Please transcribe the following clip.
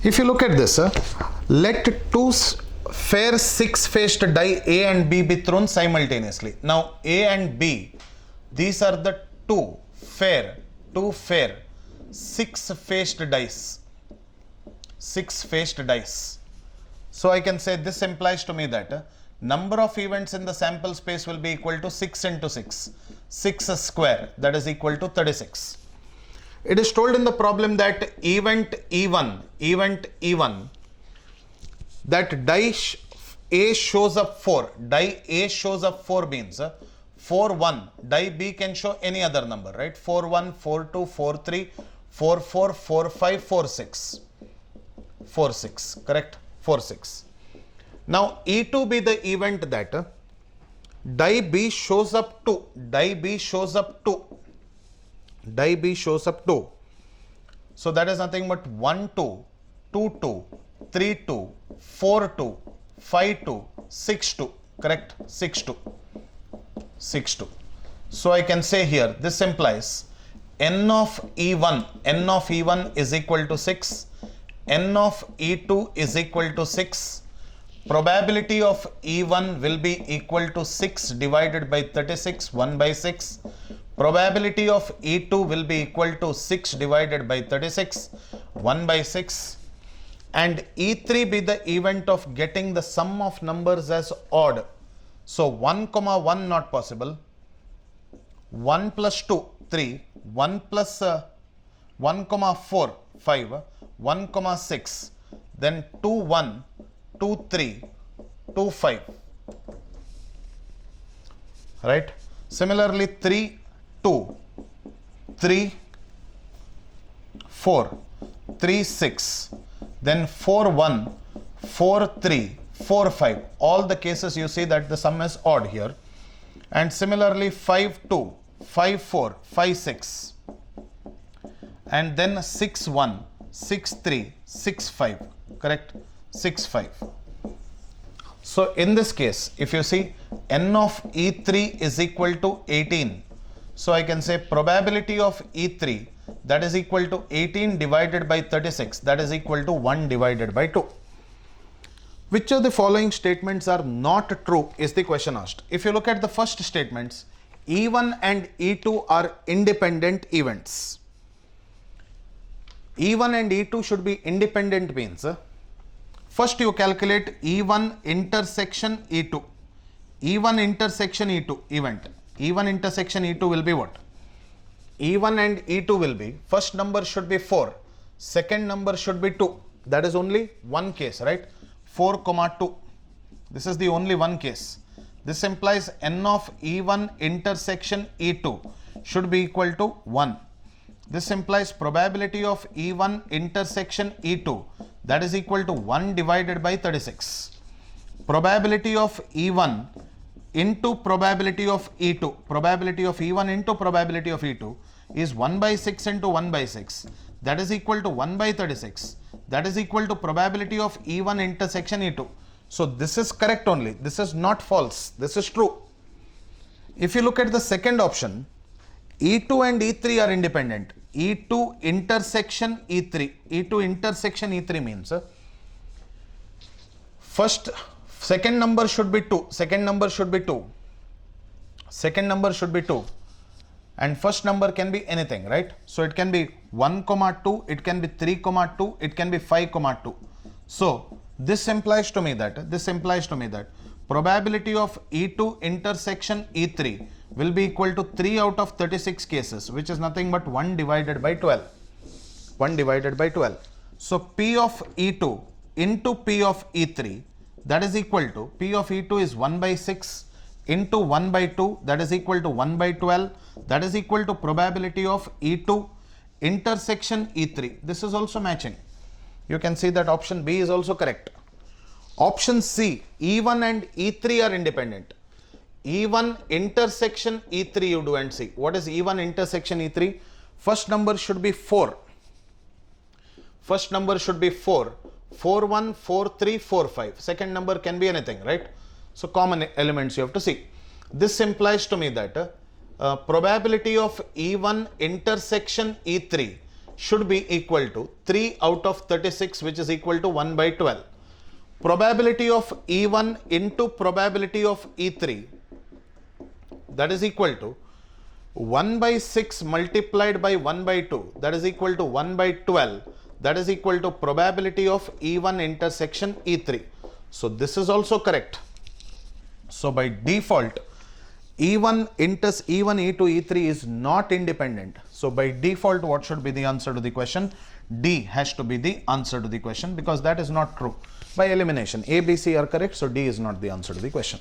If you look at this, let two fair six-faced die A and B be thrown simultaneously. Now A and B, these are the two fair six-faced dice. Six-faced dice. So I can say this implies to me that number of events in the sample space will be equal to 6 into 6. 6 square, that is equal to 36. It is told in the problem that event E1, that die A shows up 4. Die A shows up 4 means 4, 1. Die B can show any other number, right? 4, 1, 4, 2, 4, 3, 4, 4, 4, 5, 4, 6. 4, 6, correct? 4, 6. Now E2 be the event that die B shows up 2. Die B shows up 2. Die B shows up 2. So that is nothing but 1, 2, 2, 2, 3, 2, 4, 2, 5, 2, 6, 2. Correct? 6, 2. 6, 2. So I can say here, this implies n of E1 is equal to 6. N of E2 is equal to 6. Probability of E1 will be equal to 6 divided by 36, 1 by 6. Probability of E2 will be equal to 6 divided by 36, 1 by 6. And E3 be the event of getting the sum of numbers as odd. So 1, 1 not possible. 1 plus 2, 3. 1 plus 1, 4, 5. 1, 6. Then 2, 1, 2, 3, 2, 5. Right? Similarly, 3, 2, 3, 4, 3, 6, then 4, 1, 4, 3, 4, 5. All the cases you see that the sum is odd here. And similarly 5, 2, 5, 4, 5, 6. And then 6, 1, 6, 3, 6, 5. Correct? 6, 5. So in this case, if you see n of E3 is equal to 18. So I can say probability of E3, that is equal to 18 divided by 36, that is equal to 1 divided by 2. Which of the following statements are not true is the question asked. If you look at the first statements, E1 and E2 are independent events. E1 and E2 should be independent means, first you calculate E1 intersection E2. E1 intersection E2 event. E1 intersection E2 will be what? E1 and E2 will be, first number should be 4, second number should be 2. That is only one case, right? 4, 2. This is the only one case. This implies n of E1 intersection E2 should be equal to 1. This implies probability of E1 intersection E2, that is equal to 1 divided by 36. Probability of E1 into probability of E2, probability of E1 into probability of E2 is 1 by 6 into 1 by 6, that is equal to 1 by 36, that is equal to probability of E1 intersection E2. So this is correct only, this is not false, this is true. If you look at the second option, E2 and E3 are independent. E2 intersection E3, E2 intersection E3 means second number should be 2, second number should be 2, second number should be 2, and first number can be anything, right? So it can be 1, 2, it can be 3, 2, it can be 5, 2. So this implies to me that probability of E2 intersection E3 will be equal to 3 out of 36 cases, which is nothing but 1 divided by 12. 1 divided by 12. So P of E2 into P of E3, that is equal to, P of E2 is 1 by 6 into 1 by 2, that is equal to 1 by 12, that is equal to probability of E2 intersection E3. This is also matching. You can see that option B is also correct. Option C, E1 and E3 are independent. E1 intersection E3 you do and see. What is E1 intersection E3? First number should be 4. First number should be 4. 4, 1, 4, 3, 4, 5. Second number can be anything, right? So common elements you have to see. This implies to me that probability of E1 intersection E3 should be equal to 3 out of 36, which is equal to 1 by 12. Probability of E1 into probability of E3, that is equal to 1 by 6 multiplied by 1 by 2, that is equal to 1 by 12, that is equal to probability of E1 intersection E3. So this is also correct. So by default, E1, E2, E3 is not independent. So by default, what should be the answer to the question? D has to be the answer to the question, because that is not true. By elimination, A, B, C are correct, so D is not the answer to the question.